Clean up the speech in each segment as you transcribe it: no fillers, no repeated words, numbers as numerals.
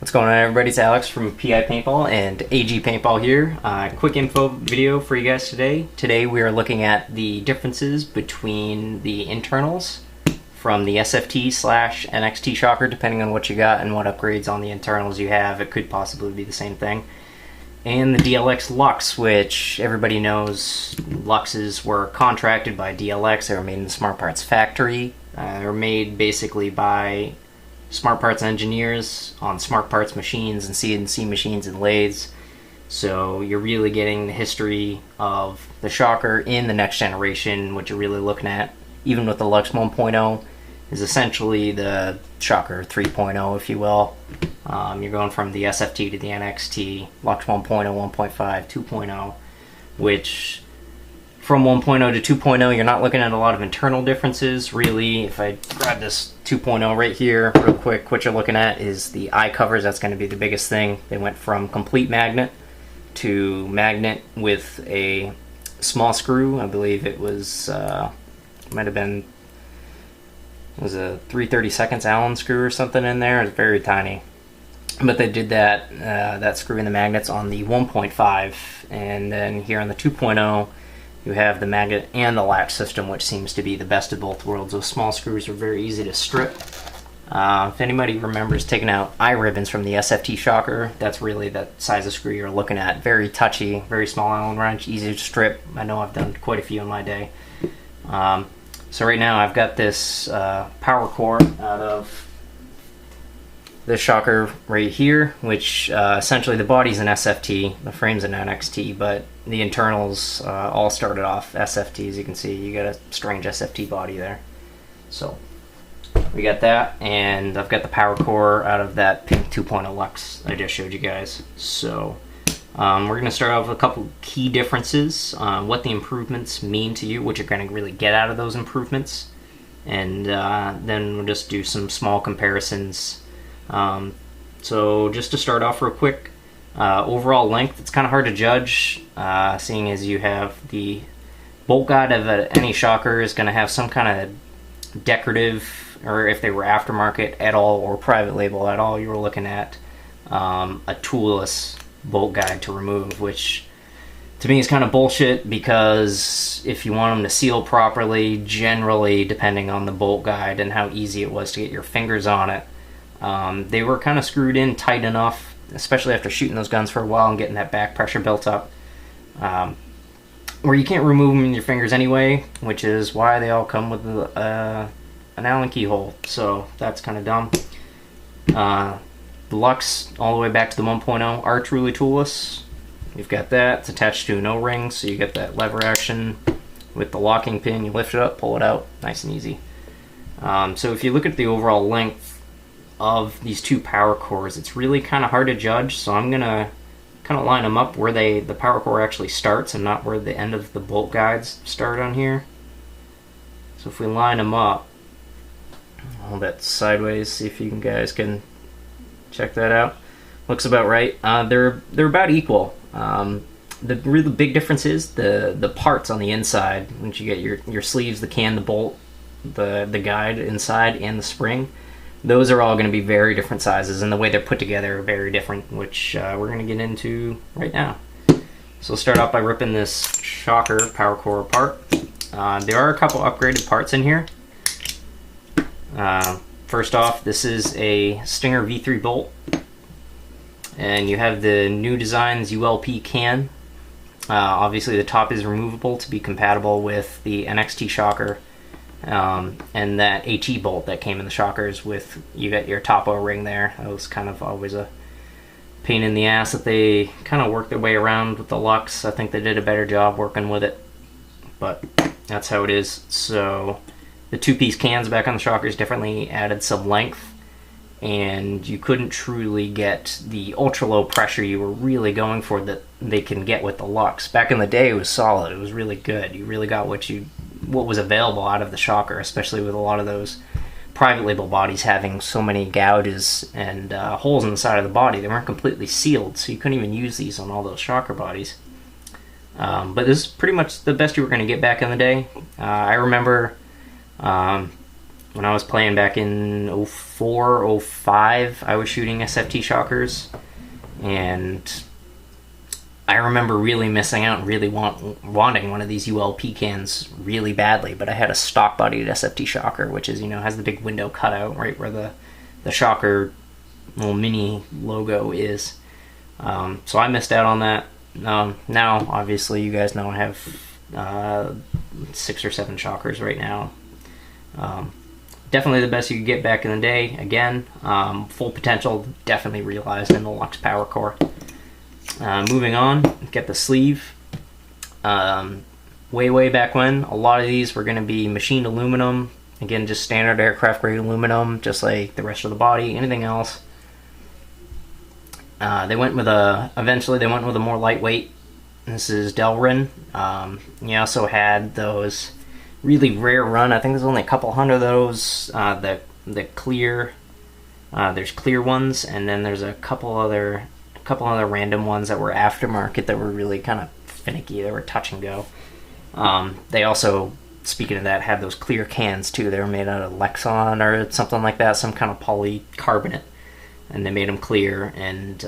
What's going on, everybody? It's Alex from PI Paintball and AG Paintball here. Quick info video for you guys today. Today we are looking at the differences between the internals from the SFT/NXT shocker, depending on what you got and what upgrades on the internals you have. It could possibly be the same thing. And the DLX Luxe, which everybody knows Luxes were contracted by DLX. They were made in the Smart Parts factory. They were made basically by Smart Parts engineers on Smart Parts machines and CNC machines and lathes. So you're really getting the history of the shocker in the next generation. What you're really looking at, even with the Luxe 1.0, is essentially the shocker 3.0, if you will. You're going from the SFT to the NXT, Luxe 1.0, 1.5, 2.0, which from 1.0 to 2.0, you're not looking at a lot of internal differences, really. If I grab this 2.0 right here real quick, what you're looking at is the eye covers. That's going to be the biggest thing. They went from complete magnet to magnet with a small screw. I believe it was, might have been, it was a 3/32 Allen screw or something in there. It's very tiny. But they did that screw in the magnets on the 1.5, and then here on the 2.0, you have the magnet and the latch system, which seems to be the best of both worlds. Those small screws are very easy to strip. If anybody remembers taking out eye ribbons from the SFT shocker, that's really the size of screw you're looking at. Very touchy, very small Allen wrench, easy to strip. I know I've done quite a few in my day. So right now I've got this power core out of the shocker right here, which essentially the body's an SFT, the frame's an NXT, but the internals all started off SFT. As you can see, you got a strange SFT body there. So we got that, and I've got the power core out of that pink 2.0 Luxe I just showed you guys. So we're going to start off with a couple key differences, what the improvements mean to you, what you're going to really get out of those improvements, and then we'll just do some small comparisons. So just to start off real quick, overall length, it's kind of hard to judge, seeing as you have the bolt guide of any shocker is going to have some kind of decorative, or if they were aftermarket at all or private label at all, you were looking at a toolless bolt guide to remove, which to me is kind of bullshit, because if you want them to seal properly, generally depending on the bolt guide and how easy it was to get your fingers on it, they were kind of screwed in tight enough, especially after shooting those guns for a while and getting that back pressure built up, where you can't remove them in your fingers anyway, which is why they all come with an Allen keyhole. So that's kind of dumb. The Luxe, all the way back to the 1.0, are truly toolless. You've got that. It's attached to an O-ring, so you get that lever action with the locking pin. You lift it up, pull it out, nice and easy. So if you look at the overall length of these two power cores, it's really kind of hard to judge, so I'm gonna kind of line them up where the power core actually starts and not where the end of the bolt guides start on here. So if we line them up, hold that sideways, see if you guys can check that out. Looks about right. They're about equal. The really big difference is the parts on the inside. Once you get your sleeves, the can, the bolt, the guide inside, and the spring, those are all going to be very different sizes, and the way they're put together are very different, which we're going to get into right now. So we'll start off by ripping this shocker power core apart. There are a couple upgraded parts in here. First off, this is a Stinger V3 bolt, and you have the new design's ULP can. Obviously the top is removable to be compatible with the NXT shocker. And that HE bolt that came in the shockers with, you got your top O-ring there. That was kind of always a pain in the ass that they kind of worked their way around with the Luxe. I think they did a better job working with it, but that's how it is. So the two-piece cans back on the shockers definitely added some length, and you couldn't truly get the ultra-low pressure you were really going for that they can get with the Luxe. Back in the day, it was solid. It was really good. You really got what was available out of the shocker, especially with a lot of those private label bodies having so many gouges and holes in the side of the body. They weren't completely sealed, so you couldn't even use these on all those shocker bodies. But this is pretty much the best you were going to get back in the day. I remember when I was playing back in 04, 05, I was shooting SFT shockers, and I remember really missing out and really wanting one of these ULP cans really badly, but I had a stock-bodied SFT shocker, which is, has the big window cutout right where the shocker little mini logo is. So I missed out on that. Now, obviously, you guys know I have 6 or 7 shockers right now. Definitely the best you could get back in the day. Again, full potential definitely realized in the Luxe Power Core. Moving on, get the sleeve. Way back when, a lot of these were going to be machined aluminum. Again, just standard aircraft grade aluminum, just like the rest of the body. Anything else? Eventually they went with a more lightweight. This is Delrin. You also had those really rare run. I think there's only a couple hundred of those. The clear. There's clear ones, and then there's a couple other random ones that were aftermarket that were really kind of finicky. They were touch and go. They also, speaking of that, had those clear cans too. They were made out of Lexon or something like that, some kind of polycarbonate, and they made them clear and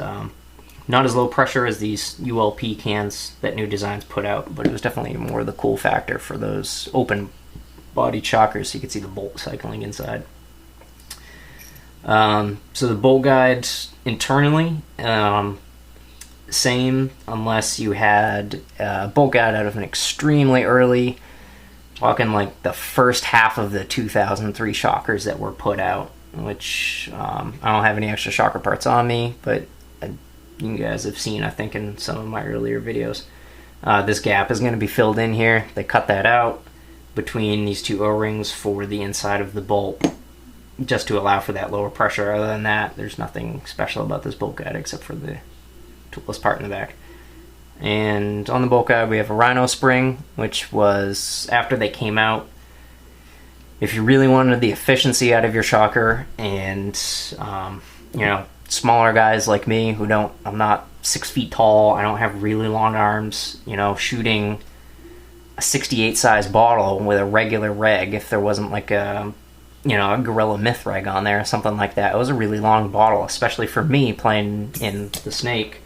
not as low pressure as these ULP cans that New Designs put out, but it was definitely more the cool factor for those open bodied shockers, so you could see the bolt cycling inside. So the bolt guide internally, same, unless you had a bolt guide out of an extremely early, talking like the first half of the 2003 shockers that were put out, which I don't have any extra shocker parts on me, but you guys have seen, I think, in some of my earlier videos. This gap is going to be filled in here. They cut that out between these two O-rings for the inside of the bolt, just to allow for that lower pressure. Other than that, there's nothing special about this bolt guide except for the toolless part in the back. And on the bolt guide we have a Rhino spring, which was after they came out. If you really wanted the efficiency out of your shocker, and smaller guys like me I'm not 6 feet tall, I don't have really long arms, shooting a 68 size bottle with a regular reg, if there wasn't like a Gorilla Myth reg on there or something like that, it was a really long bottle, especially for me playing in the Snake.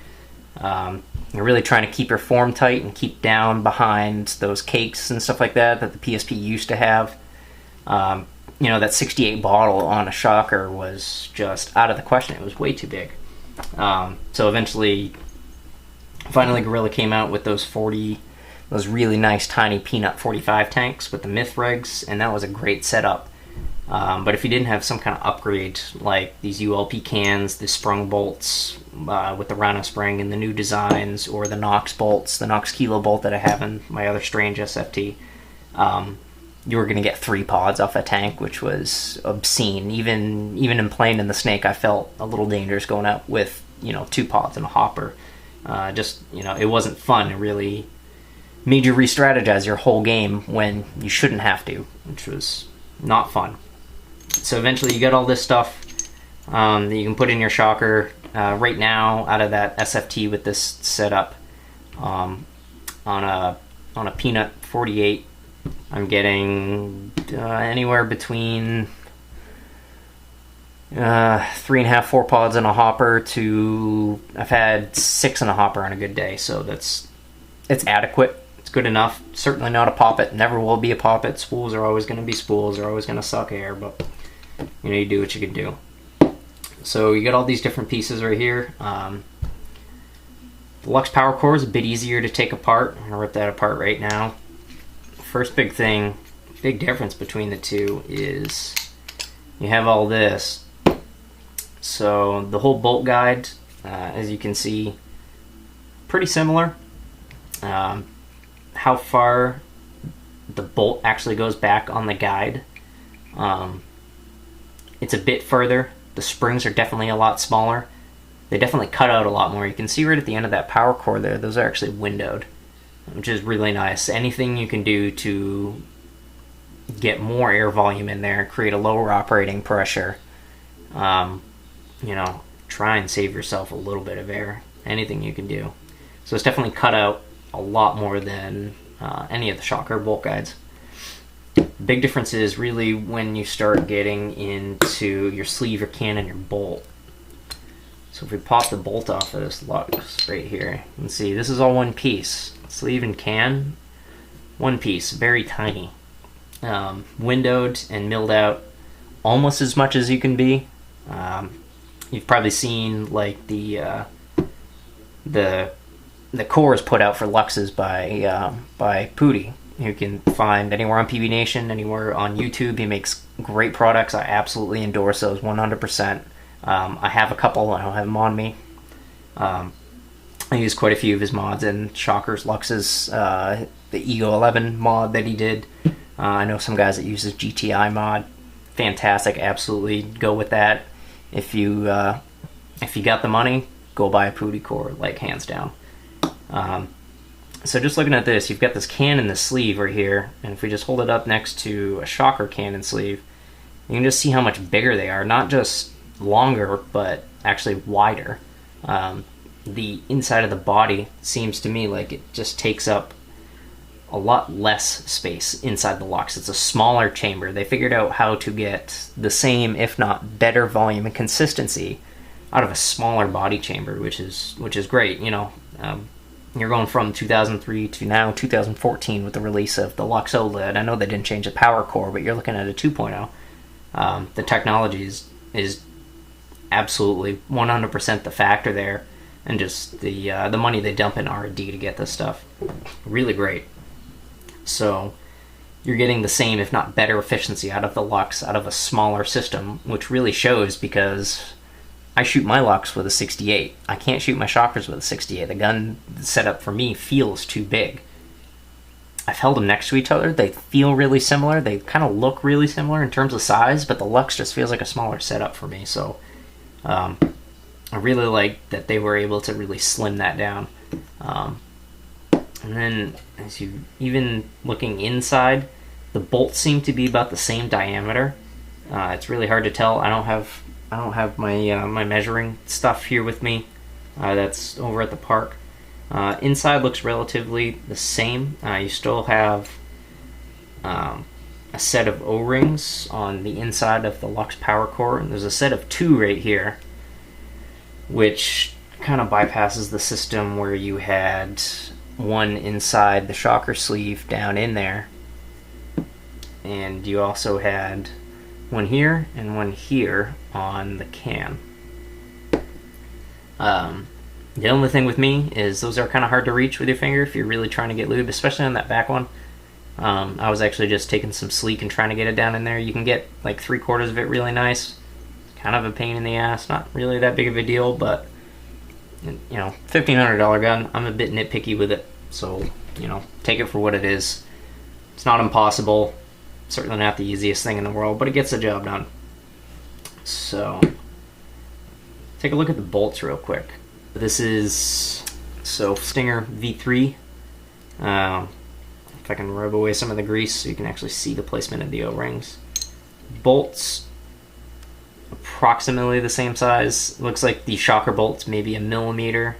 You're really trying to keep your form tight and keep down behind those cakes and stuff like that the PSP used to have. That 68 bottle on a shocker was just out of the question. It was way too big. So finally Gorilla came out with those really nice tiny peanut 45 tanks with the Myth regs, and that was a great setup. But if you didn't have some kind of upgrade like these ULP cans, the sprung bolts with the Rhino spring and the New Designs, or the Nox bolts, the Nox Kilo bolt that I have in my other Strange SFT, you were going to get 3 pods off a tank, which was obscene. Even in playing in the Snake, I felt a little dangerous going out with 2 pods and a hopper. It wasn't fun. It really made you re-strategize your whole game when you shouldn't have to, which was not fun. So eventually you get all this stuff that you can put in your shocker. Right now, out of that SFT with this setup, on a Peanut 48, I'm getting anywhere between 3.5, 4 pods in a hopper to I've had 6 in a hopper on a good day. So it's adequate. It's good enough. Certainly not a poppet. Never will be a poppet. Spools are always going to be spools. They're always going to suck air, but you do what you can do. So you got all these different pieces right here. The Luxe Power Core is a bit easier to take apart. I'm going to rip that apart right now. First big difference between the two is you have all this. So the whole bolt guide, as you can see, pretty similar. How far the bolt actually goes back on the guide, it's a bit further. The springs are definitely a lot smaller. They definitely cut out a lot more. You can see right at the end of that power core there, those are actually windowed, which is really nice. Anything you can do to get more air volume in there, create a lower operating pressure, try and save yourself a little bit of air. Anything you can do. So it's definitely cut out a lot more than any of the shocker bolt guides. big difference is really when you start getting into your sleeve, your can, and your bolt. So if we pop the bolt off of this Luxe right here, you can see this is all one piece. Sleeve and can, one piece, very tiny. Windowed and milled out almost as much as you can be. You've probably seen like the cores put out for Luxes by Pooty. You can find anywhere on PB Nation, anywhere on YouTube. He makes great products. I absolutely endorse those 100%. I have a couple. I don't have them on me. I use quite a few of his mods and Shockers, Luxes, the Ego 11 mod that he did. I know some guys that use his GTI mod. Fantastic. Absolutely go with that. If you got the money, go buy a Pooty core, like hands down. So just looking at this, you've got this can in the sleeve right here, and if we just hold it up next to a Shocker can and sleeve, you can just see how much bigger they are. Not just longer, but actually wider. The inside of the body seems to me like it just takes up a lot less space inside the Luxe. It's a smaller chamber. They figured out how to get the same, if not better, volume and consistency out of a smaller body chamber, which is great. You know, you're going from 2003 to now 2014 with the release of the Luxe OLED. I know they didn't change the power core, but you're looking at a 2.0. The technology is absolutely 100% the factor there, and just the money they dump in R&D to get this stuff, really great. So you're getting the same, if not better, efficiency out of the Luxe, out of a smaller system, which really shows because I shoot my Luxe with a 68. I can't shoot my Shockers with a 68. The gun setup for me feels too big. I've held them next to each other. They feel really similar. They kind of look really similar in terms of size, but the Luxe just feels like a smaller setup for me. So I really like that they were able to really slim that down. And then, as you even looking inside, the bolts seem to be about the same diameter. It's really hard to tell. I don't have my my measuring stuff here with me. That's over at the park. Inside looks relatively the same. You still have a set of O-rings on the inside of the Luxe power core, and there's a set of 2 right here, which kind of bypasses the system where you had one inside the Shocker sleeve down in there, and you also had one here and one here on the can. The only thing with me is those are kind of hard to reach with your finger if you're really trying to get lube, especially on that back one. I was actually just taking some sleek and trying to get it down in there. You can get like 3/4 of it really nice. Kind of a pain in the ass, not really that big of a deal, but you know, $1,500 gun. I'm a bit nitpicky with it, so you know, take it for what it is. It's not impossible, certainly not the easiest thing in the world, but it gets the job done. So take a look at the bolts real quick. This is Stinger V3. If I can rub away some of the grease so you can actually see the placement of the O-rings. Bolts approximately the same size. Looks like the Shocker bolt's maybe 1 millimeter,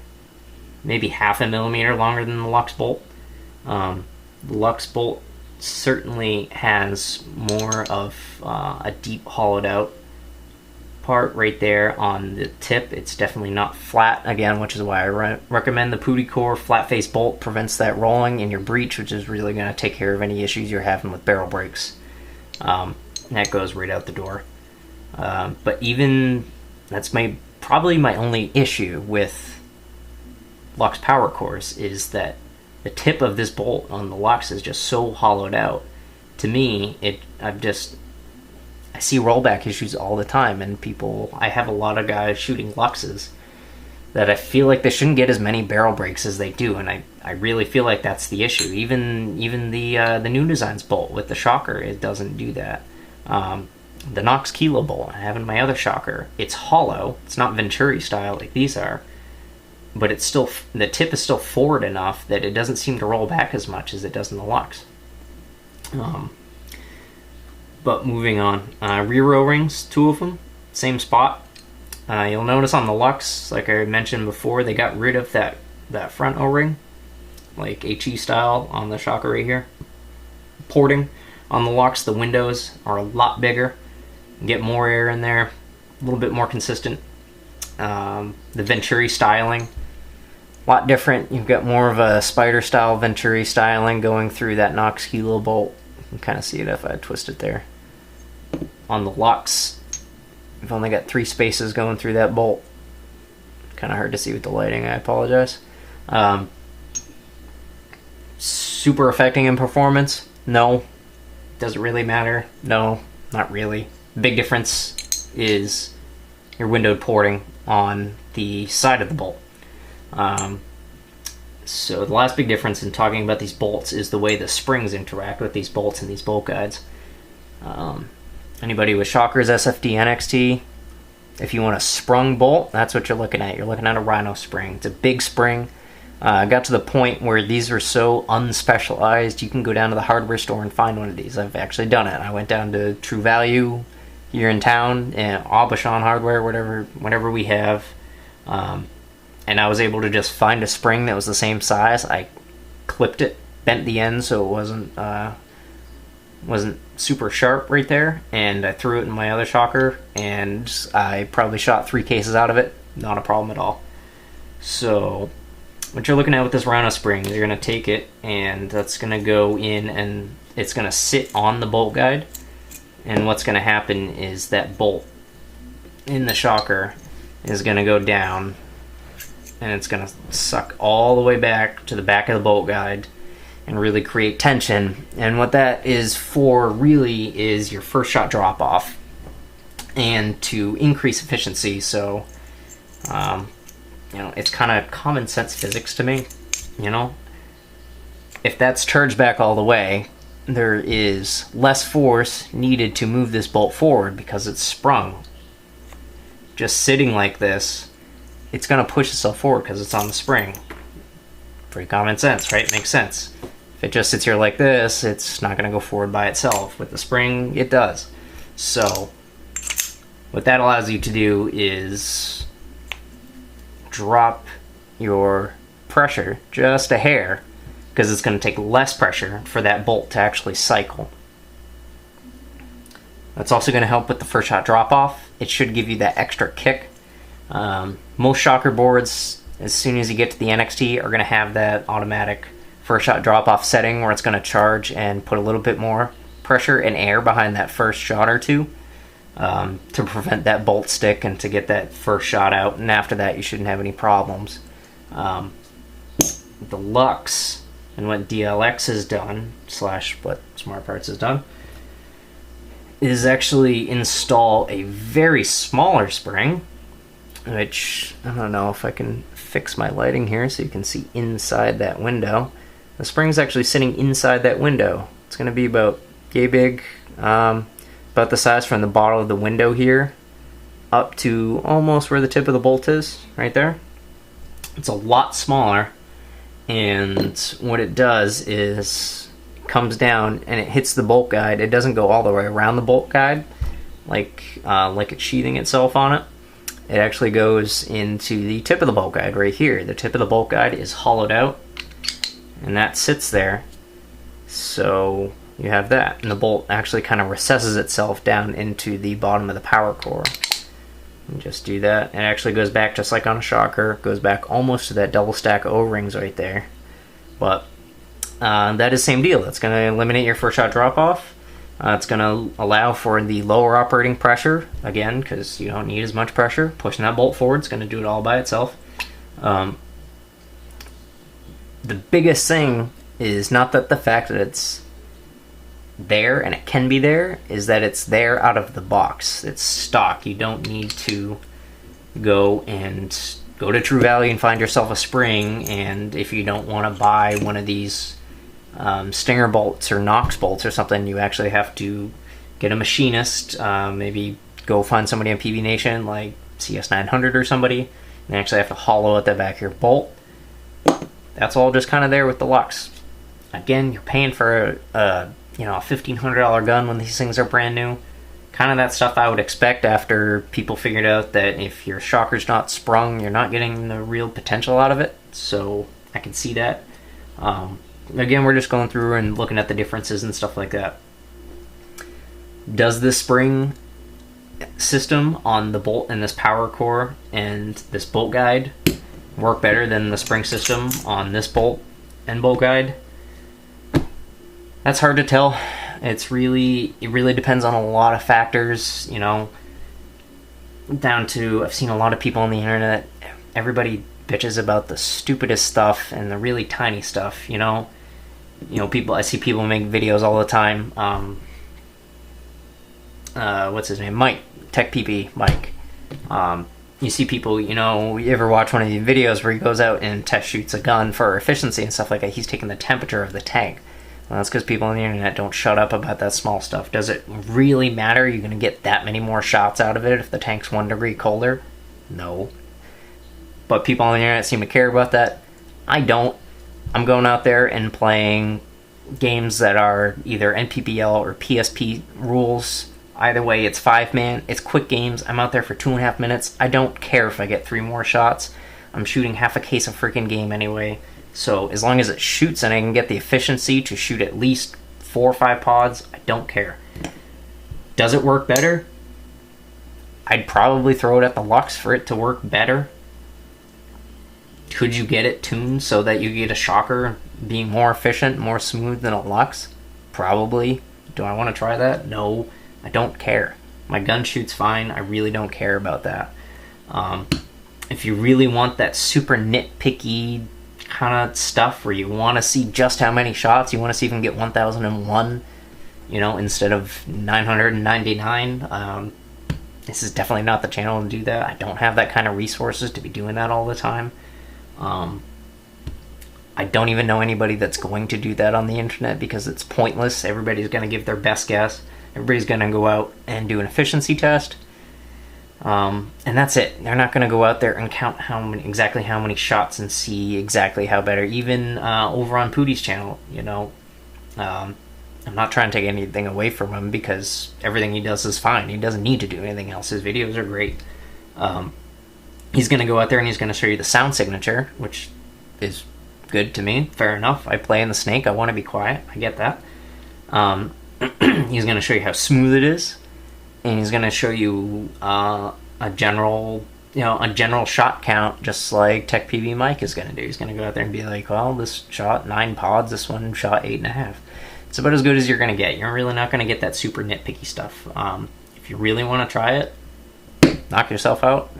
maybe 0.5 millimeter longer than the Luxe bolt. The Luxe bolt certainly has more of a deep hollowed out part right there on the tip. It's definitely not flat, again, which is why I recommend the Pooty core. Flat face bolt prevents that rolling in your breech, which is really going to take care of any issues you're having with barrel breaks. That goes right out the door. But even that's probably my only issue with Luxe power cores is that the tip of this bolt on the Luxe is just so hollowed out. To me, I see rollback issues all the time, and I have a lot of guys shooting Luxes that I feel like they shouldn't get as many barrel breaks as they do, and I really feel like that's the issue. Even the new designs bolt with the Shocker, it doesn't do that. The Nox Kilo bolt I have in my other Shocker, it's hollow. It's not Venturi style like these are, but it's still, the tip is still forward enough that it doesn't seem to roll back as much as it does in the Luxe. But moving on, rear O-rings, 2 of them, same spot. You'll notice on the Luxe, like I mentioned before, they got rid of that front O-ring, like HE style on the Shocker right here. Porting. On the Luxe, the windows are a lot bigger. You get more air in there, a little bit more consistent. The Venturi styling, a lot different. You've got more of a spider style Venturi styling going through that Knox Kilo bolt. You can kind of see it if I twist it there. On the Luxe, you've only got 3 spaces going through that bolt. Kind of hard to see with the lighting, I apologize. Super affecting in performance? No. Does it really matter? No, not really. The big difference is your windowed porting on the side of the bolt. So the last big difference in talking about these bolts is the way the springs interact with these bolts and these bolt guides. Anybody with shockers, SFD, NXT, if you want a sprung bolt, that's what you're looking at. You're looking at a Rhino spring. It's a big spring. Got to the point where these are so unspecialized, you can go down to the hardware store and find one of these. I've actually done it. I went down to True Value here in town, and Aubuchon Hardware, whatever we have, and I was able to just find a spring that was the same size. I clipped it, bent the end so it wasn't super sharp right there, and I threw it in my other shocker, and I probably shot 3 cases out of it. Not a problem at all. So what you're looking at with this Rhino spring, you're going to take it, and that's going to go in, and it's going to sit on the bolt guide. And what's going to happen is that bolt in the shocker is going to go down, and it's going to suck all the way back to the back of the bolt guide and really create tension. And what that is for really is your first shot drop off and to increase efficiency. So it's kind of common sense physics to me. If that's charged back all the way, there is less force needed to move this bolt forward because it's sprung. Just sitting like this, it's going to push itself forward because it's on the spring. Pretty common sense, right? Makes sense. If it just sits here like this, it's not going to go forward by itself. With the spring, it does. So what that allows you to do is drop your pressure just a hair, because it's going to take less pressure for that bolt to actually cycle. That's also going to help with the first shot drop off. It should give you that extra kick. Most shocker boards, as soon as you get to the NXT, are going to have that automatic first shot drop off setting where it's going to charge and put a little bit more pressure and air behind that first shot or two to prevent that bolt stick and to get that first shot out. And after that, you shouldn't have any problems. The Luxe and what DLX has done, / what Smart Parts has done, is actually install a very smaller spring, which, I don't know if I can fix my lighting here so you can see inside that window. The spring's actually sitting inside that window. It's going to be about yay big, about the size from the bottom of the window here up to almost where the tip of the bolt is, right there. It's a lot smaller. And what it does is it comes down and it hits the bolt guide. It doesn't go all the way around the bolt guide like it's sheathing itself on it. It actually goes into the tip of the bolt guide right here. The tip of the bolt guide is hollowed out, and that sits there. So you have that, and the bolt actually kind of recesses itself down into the bottom of the power core. And just do that. It actually goes back just like on a shocker. It goes back almost to that double stack O-rings right there. But that is the same deal. It's going to eliminate your first shot drop off. It's going to allow for the lower operating pressure, again, because you don't need as much pressure. Pushing that bolt forward, it's going to do it all by itself. The biggest thing is not that the fact that it's there and it can be there, is that it's there out of the box. It's stock. You don't need to go to True Value and find yourself a spring, and if you don't want to buy one of these Stinger bolts or Knox bolts or something, you actually have to get a machinist, maybe go find somebody on PB Nation like CS900 or somebody, and actually have to hollow out the back of your bolt. That's all just kind of there with the Luxe. Again, you're paying for a $1,500 gun when these things are brand new. Kind of that stuff I would expect after people figured out that if your shocker's not sprung, you're not getting the real potential out of it. So I can see that. Again, we're just going through and looking at the differences and stuff like that. Does this spring system on the bolt and this power core and this bolt guide work better than the spring system on this bolt and bolt guide? That's hard to tell. It really depends on a lot of factors, you know, down to, I've seen a lot of people on the internet, everybody bitches about the stupidest stuff and the really tiny stuff, you know, people, I see people make videos all the time. What's his name? Mike, Tech PP Mike. You see people, you know, you ever watch one of these videos where he goes out and test shoots a gun for efficiency and stuff like that? He's taking the temperature of the tank. Well, that's because people on the internet don't shut up about that small stuff. Does it really matter? You're going to get that many more shots out of it if the tank's 1 degree colder? No. But people on the internet seem to care about that. I don't. I'm going out there and playing games that are either NPPL or PSP rules. Either way, it's 5-man. It's quick games. I'm out there for 2.5 minutes. I don't care if I get 3 more shots. I'm shooting half a case of freaking game anyway. So as long as it shoots and I can get the efficiency to shoot at least 4 or 5 pods, I don't care. Does it work better? I'd probably throw it at the Luxe for it to work better. Could you get it tuned so that you get a shocker being more efficient, more smooth than a Luxe? Probably. Do I want to try that? No. I don't care. My gun shoots fine. I really don't care about that. If you really want that super nitpicky kind of stuff where you want to see just how many shots, you want to see if you can get 1001, you know, instead of 999, this is definitely not the channel to do that. I don't have that kind of resources to be doing that all the time. I don't even know anybody that's going to do that on the internet because it's pointless. Everybody's going to give their best guess. Everybody's going to go out and do an efficiency test. And that's it. They're not going to go out there and count exactly how many shots and see exactly how better. Even over on Pootie's channel, you know, I'm not trying to take anything away from him because everything he does is fine. He doesn't need to do anything else. His videos are great. He's going to go out there and he's going to show you the sound signature, which is good to me. Fair enough. I play in the Snake. I want to be quiet. I get that. He's going to show you how smooth it is. And he's going to show you a general shot count, just like Tech PV Mike is going to do. He's going to go out there and be like, well, this shot 9 pods, this one shot 8.5. It's about as good as you're going to get. You're really not going to get that super nitpicky stuff. If you really want to try it, knock yourself out.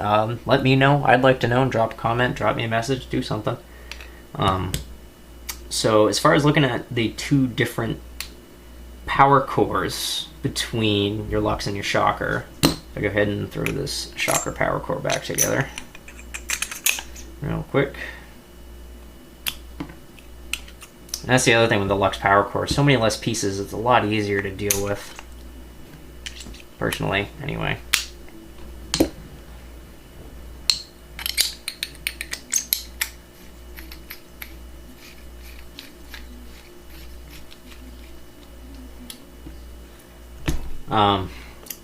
Let me know. I'd like to know. And drop a comment, drop me a message, do something. So as far as looking at the 2 different power cores between your Luxe and your shocker, I'll go ahead and throw this shocker power core back together real quick. And that's the other thing with the Luxe power core. So many less pieces, it's a lot easier to deal with. Personally, anyway.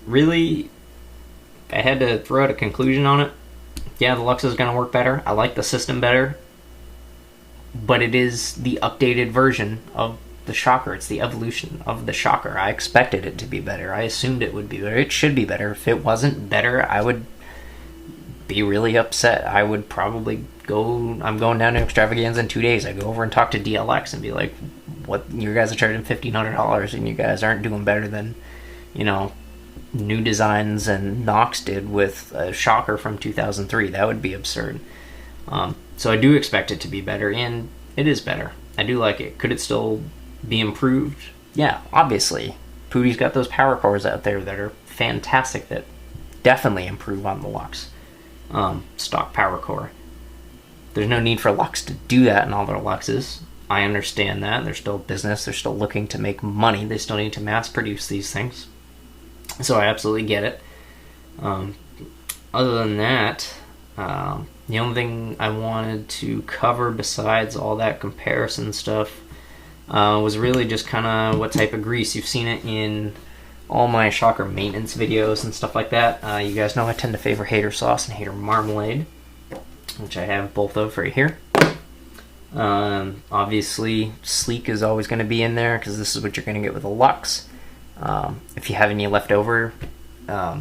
Really, I had to throw out a conclusion on it. Yeah, the Luxe is going to work better. I like the system better. But it is the updated version of the shocker. It's the evolution of the shocker. I expected it to be better. I assumed it would be better. It should be better. If it wasn't better, I would be really upset. I would probably go, I'm going down to Extravaganza in 2 days. I go over and talk to DLX and be like, what, you guys are charging $1,500 and you guys aren't doing better than, you know, New Designs and Knox did with a shocker from 2003. That would be absurd. So I do expect it to be better, and it is better. I do like it. Could it still be improved? Yeah, obviously. Pootie's got those power cores out there that are fantastic that definitely improve on the Luxe. Stock power core. There's no need for Luxe to do that in all their Luxes. I understand that. They're still a business. They're still looking to make money. They still need to mass produce these things. So I absolutely get it. Other than that, the only thing I wanted to cover besides all that comparison stuff was really just kind of what type of grease. You've seen it in all my shocker maintenance videos and stuff like that. You guys know I tend to favor hater sauce and hater marmalade, which I have both of right here. Obviously, sleek is always going to be in there because this is what you're going to get with a Luxe. If you have any left over,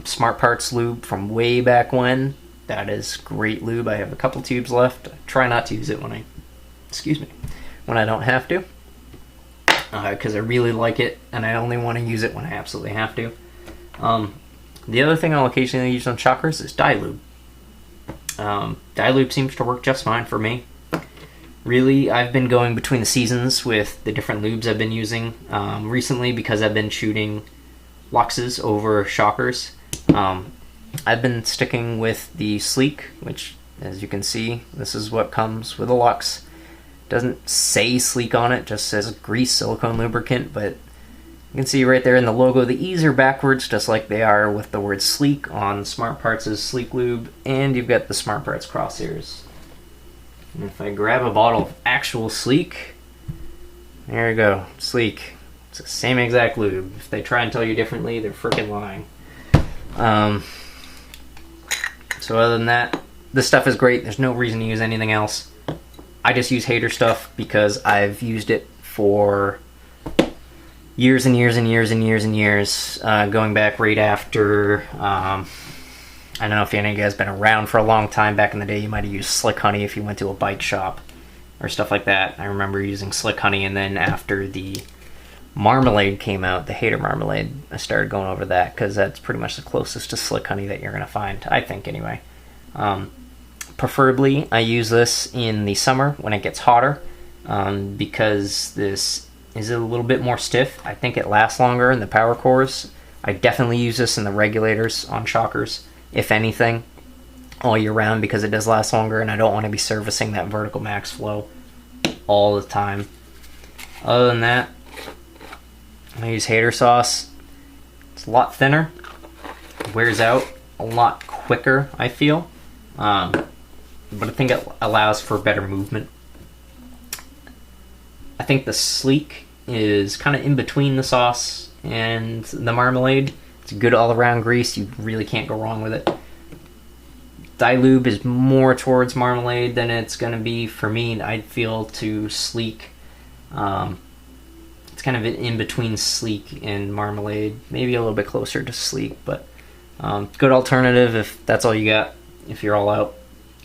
Smart Parts lube from way back when, that is great lube. I have a couple tubes left. I try not to use it when I don't have to, because I really like it, and I only want to use it when I absolutely have to. The other thing I'll occasionally use on shockers is dye lube. Dye lube seems to work just fine for me. Really, I've been going between the seasons with the different lubes I've been using. Recently, because I've been shooting Luxes over shockers, I've been sticking with the Sleek, which, as you can see, this is what comes with a Lux. Doesn't say Sleek on it, just says grease silicone lubricant, but you can see right there in the logo, the E's are backwards, just like they are with the word Sleek on Smart Parts' Sleek Lube, and you've got the Smart Parts crosshairs. And if I grab a bottle of actual Sleek, there you go, Sleek. It's the same exact lube. If they try and tell you differently, they're freaking lying. So other than that, this stuff is great. There's no reason to use anything else. I just use hater stuff because I've used it for years and years and years and years and years, going back right after, I don't know if any of you guys have been around for a long time. Back in the day, you might have used Slick Honey if you went to a bike shop or stuff like that. I remember using Slick Honey, and then after the Marmalade came out, the Hater Marmalade, I started going over that because that's pretty much the closest to Slick Honey that you're going to find, I think anyway. Preferably, I use this in the summer when it gets hotter, because this is a little bit more stiff. I think it lasts longer in the power cores. I definitely use this in the regulators on shockers, if anything, all year round, because it does last longer, and I don't want to be servicing that vertical max flow all the time. Other than that, I use Hater Sauce. It's a lot thinner. It wears out a lot quicker, I feel. But I think it allows for better movement. I think the Sleek is kind of in between the sauce and the Marmalade. It's a good all-around grease. You really can't go wrong with it. Dye lube is more towards Marmalade than it's going to be for me. I feel to Sleek. It's kind of in between Sleek and Marmalade. Maybe a little bit closer to Sleek, but good alternative if that's all you got, if you're all out.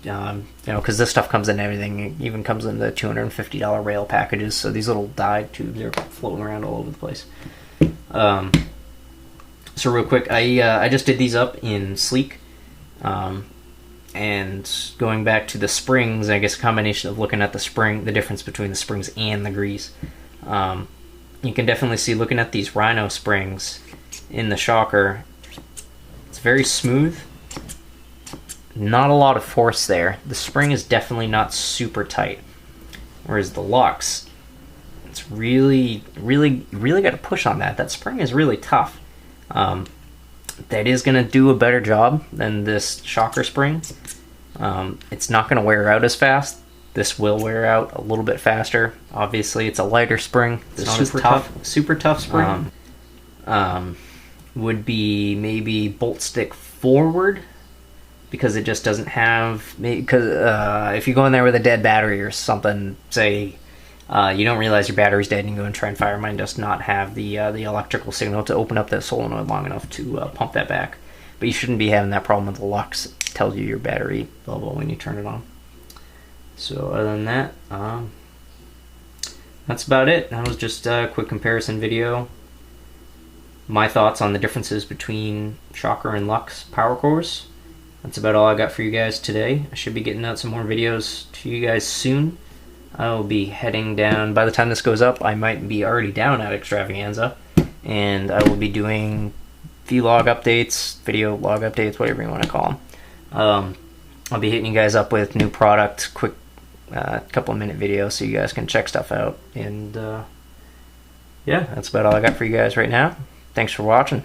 You know, because this stuff comes in everything. It even comes in the $250 rail packages, so these little dye tubes are floating around all over the place. So real quick, I just did these up in Sleek, and going back to the springs, I guess a combination of looking at the spring, the difference between the springs and the grease. You can definitely see, looking at these Rhino springs in the shocker, it's very smooth. Not a lot of force there. The spring is definitely not super tight. Whereas the Luxe, it's really got to push on that. That spring is really tough. That is going to do a better job than this shocker spring. It's not going to wear out as fast. This will wear out a little bit faster. Obviously, it's a lighter spring. It's not super tough. Super tough spring. Would be maybe bolt stick forward, because it just doesn't have, because if you go in there with a dead battery or something, say you don't realize your battery's dead and you go and try and fire, mine does not have the electrical signal to open up that solenoid long enough to pump that back. But you shouldn't be having that problem with the Luxe. It tells you your battery level when you turn it on. So other than that, that's about it. That was just a quick comparison video. My thoughts on the differences between shocker and Luxe power cores. That's about all I got for you guys today. I should be getting out some more videos to you guys soon. I will be heading down, by the time this goes up, I might be already down at Extravaganza, and I will be doing vlog updates, video log updates, whatever you want to call them. I'll be hitting you guys up with new product, quick couple of minute videos so you guys can check stuff out. And yeah, that's about all I got for you guys right now. Thanks for watching.